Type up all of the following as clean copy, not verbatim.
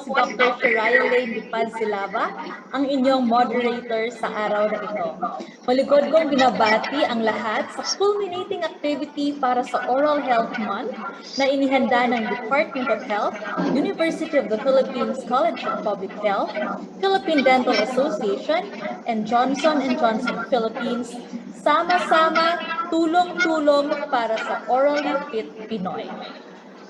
po si Dr. Shiraya Lane Lipad Silava, ang inyong moderator sa araw na ito. Maligod kong binabati ang lahat sa culminating activity para sa Oral Health Month na inihanda ng Department of Health, University of the Philippines College of Public Health, Philippine Dental Association, and Johnson & Johnson Philippines, sama-sama, tulong-tulong para sa Orally Fit Pinoy.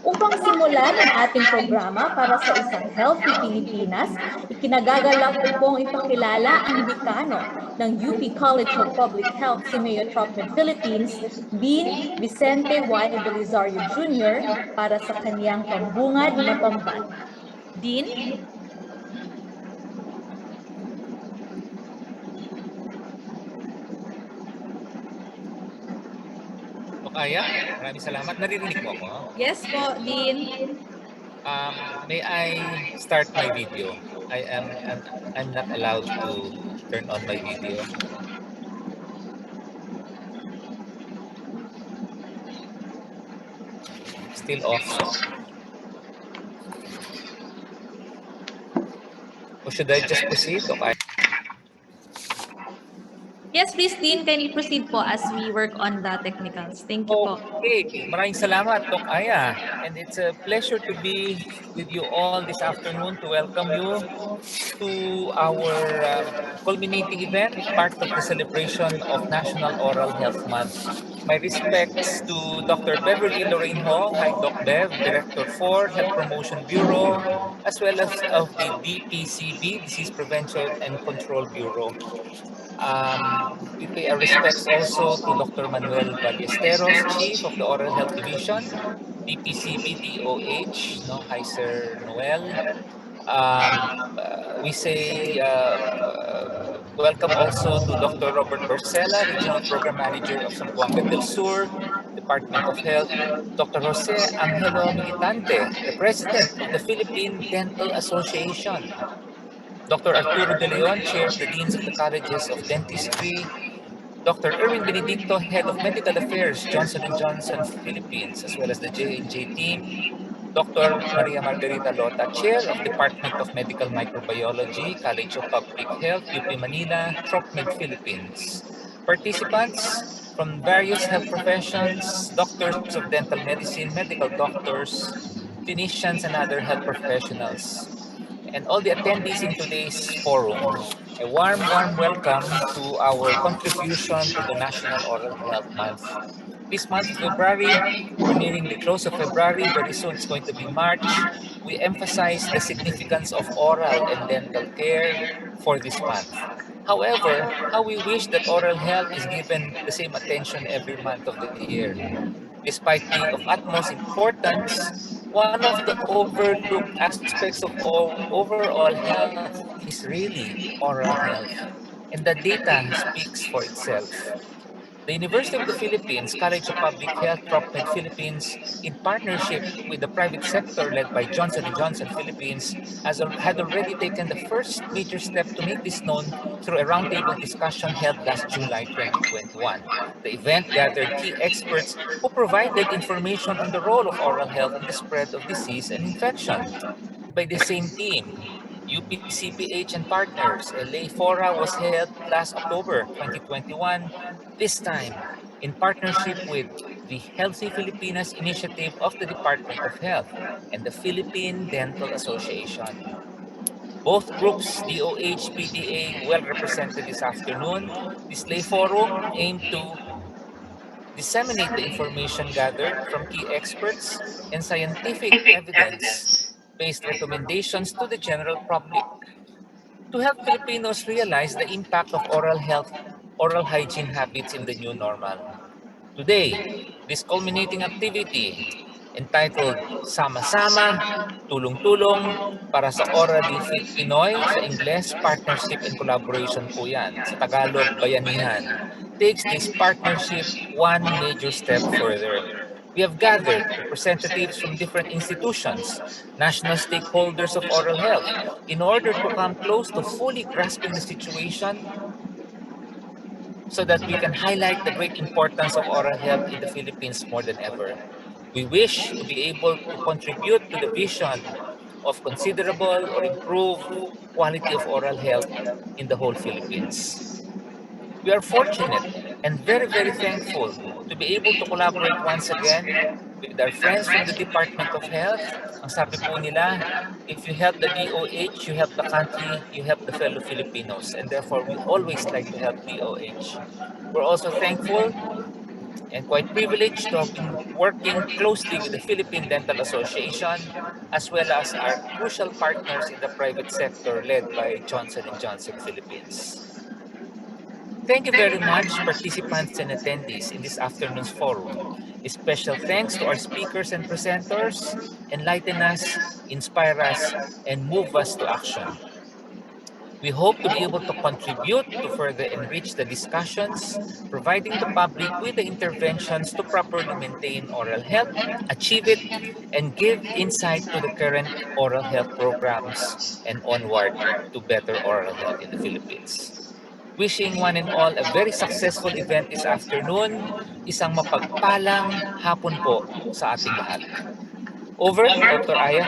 Upang simulan ang ating programa para sa isang healthy Pilipinas, ikinagagalak ko pong ipakilala ang dekano ng UP College of Public Health si Mayo Tropmed Philippines, Dean Vicente Y. Belizario Jr. para sa kaniyang pambungad na pambati. Dean? Kaya, maraming salamat. Naririnig mo ako? Yes po, Dean. May I start my video? I'm not allowed to turn on my video. Still off. Or should I just proceed? Okay. Yes, please, Dean, can you proceed po as we work on the technicals? Thank you po. Okay, maraming salamat, Doc Aya. And it's a pleasure to be with you all this afternoon to welcome you to our culminating event, part of the celebration of National Oral Health Month. My respects to Dr. Beverly Lorraine Ho, Hi Doc Bev, Director for Health Promotion Bureau, as well as of the DPCB, Disease Prevention and Control Bureau. We pay our respects also to Dr. Manuel Ballesteros, Chief of the Oral Health Division, DPCB DOH, no, hi Sir Noel. We say welcome also to Dr. Robert Borcella, Regional Program Manager of Zamboanga del Sur, Department of Health, Dr. Jose Angelo Militante, the President of the Philippine Dental Association, Dr. Arturo De Leon, Chair of the Deans of the Colleges of Dentistry, Dr. Erwin Benedicto, Head of Medical Affairs, Johnson & Johnson Philippines, as well as the J&J team, Dr. Maria Margarita Lota, Chair of Department of Medical Microbiology, College of Public Health, UP Manila, Tropmed Philippines. Participants from various health professions, doctors of dental medicine, medical doctors, clinicians, and other health professionals, and all the attendees in today's forum. A warm welcome to our contribution to the National Oral Health Month. This month of February, we're nearing the close of February. Very soon it's going to be March. We emphasize the significance of oral and dental care for this month. However, how we wish that oral health is given the same attention every month of the year. Despite being of utmost importance, one of the overlooked aspects of overall health is really oral health. And the data speaks for itself. The University of the Philippines College of Public Health, Tropmed Philippines, in partnership with the private sector led by Johnson & Johnson Philippines, had already taken the first major step to make this known through a roundtable discussion held last July 2021. The event gathered key experts who provided information on the role of oral health in the spread of disease and infection. By the same team, UPCPH and partners, a lay fora was held last October 2021, this time in partnership with the Healthy Filipinas initiative of the Department of Health and the Philippine Dental Association. Both groups, DOH, PDA, well represented this afternoon. This lay forum aimed to disseminate the information gathered from key experts and scientific evidence-based recommendations to the general public to help Filipinos realize the impact of oral health, oral hygiene habits in the new normal. Today, this culminating activity entitled Sama-sama, Tulong-tulong para sa Orally Fit Pinoy, sa Ingles, Partnership and Collaboration po yan. Sa Tagalog, Bayanihan, takes this partnership one major step further. We have gathered representatives from different institutions, national stakeholders of oral health, in order to come close to fully grasping the situation so that we can highlight the great importance of oral health in the Philippines more than ever. We wish to be able to contribute to the vision of considerable or improved quality of oral health in the whole Philippines. We are fortunate and very, very thankful to be able to collaborate once again with our friends from the Department of Health. Ang sabi po nila, if you help the DOH, you help the country, you help the fellow Filipinos. And therefore, we always like to help DOH. We're also thankful and quite privileged to have been working closely with the Philippine Dental Association, as well as our crucial partners in the private sector led by Johnson & Johnson Philippines. Thank you very much, participants and attendees in this afternoon's forum. A special thanks to our speakers and presenters. Enlighten us, inspire us, and move us to action. We hope to be able to contribute to further enrich the discussions, providing the public with the interventions to properly maintain oral health, achieve it, and give insight to the current oral health programs and onward to better oral health in the Philippines. Wishing one and all a very successful event this afternoon. Isang mapagpalang hapon po sa ating lahat. Over, Dr. Aya.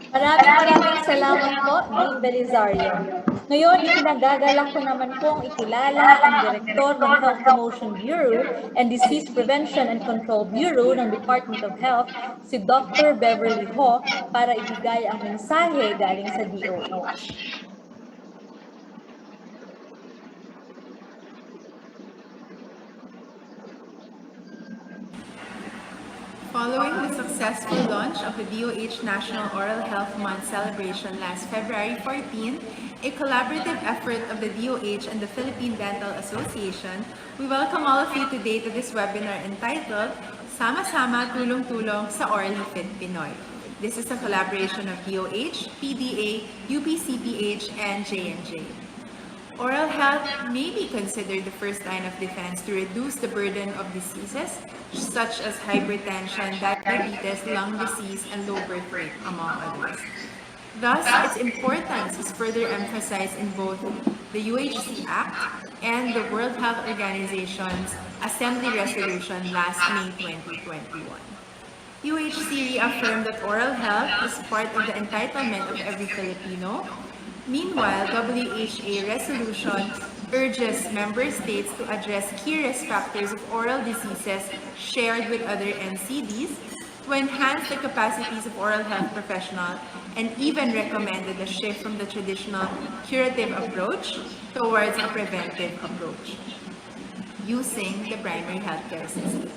Maraming salamat po, Dean Belisario. Ngayon, ikinagagalak ko naman pong ikilala ang Direktor ng Health Promotion Bureau and Disease Prevention and Control Bureau ng Department of Health, si Dr. Beverly Ho, para ibigay ang mensahe galing sa DOH. Following the successful launch of the DOH National Oral Health Month celebration last February 14, a collaborative effort of the DOH and the Philippine Dental Association, we welcome all of you today to this webinar entitled Sama-sama Tulong-Tulong sa Orally Fit Pinoy. This is a collaboration of DOH, PDA, UPCPH, and J&J. Oral health may be considered the first line of defense to reduce the burden of diseases such as hypertension, diabetes, lung disease, and low birth weight, among others. Thus, its importance is further emphasized in both the UHC Act and the World Health Organization's Assembly Resolution last May 2021. UHC reaffirmed that oral health is part of the entitlement of every Filipino. Meanwhile, WHA resolution urges member states to address key risk factors of oral diseases shared with other NCDs, to enhance the capacities of oral health professionals, and even recommended a shift from the traditional curative approach towards a preventive approach using the primary healthcare system.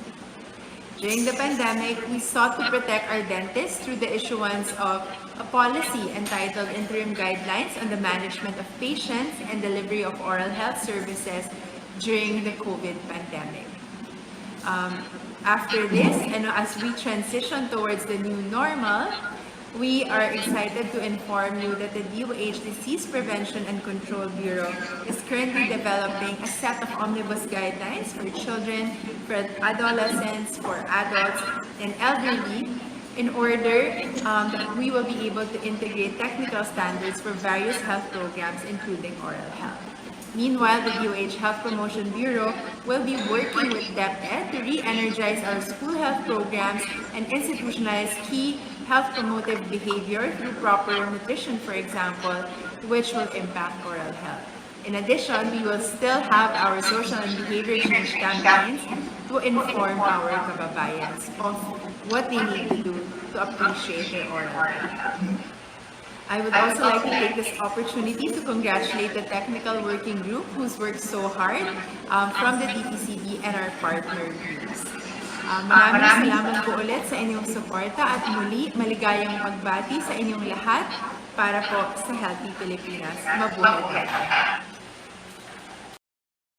During the pandemic, we sought to protect our dentists through the issuance of a policy entitled Interim Guidelines on the Management of Patients and Delivery of Oral Health Services during the COVID pandemic. After this, and as we transition towards the new normal, we are excited to inform you that the DOH Disease Prevention and Control Bureau is currently developing a set of omnibus guidelines for children, for adolescents, for adults, and elderly, in order that we will be able to integrate technical standards for various health programs, including oral health. Meanwhile, the DOH Health Promotion Bureau will be working with DepEd to re-energize our school health programs and institutionalize key health promotive behavior through proper nutrition, for example, which will impact oral health. In addition, we will still have our social and behavior change campaigns to inform our kababayans of what they need to do to appreciate their oral health. I would also like to take this opportunity to congratulate the technical working group who's worked so hard from the DPCB and our partner groups. Maraming salamat po ulit sa inyong suporta at muli maligayang pagbati sa inyong lahat para po sa Healthy Pilipinas. Mabuhay tayo!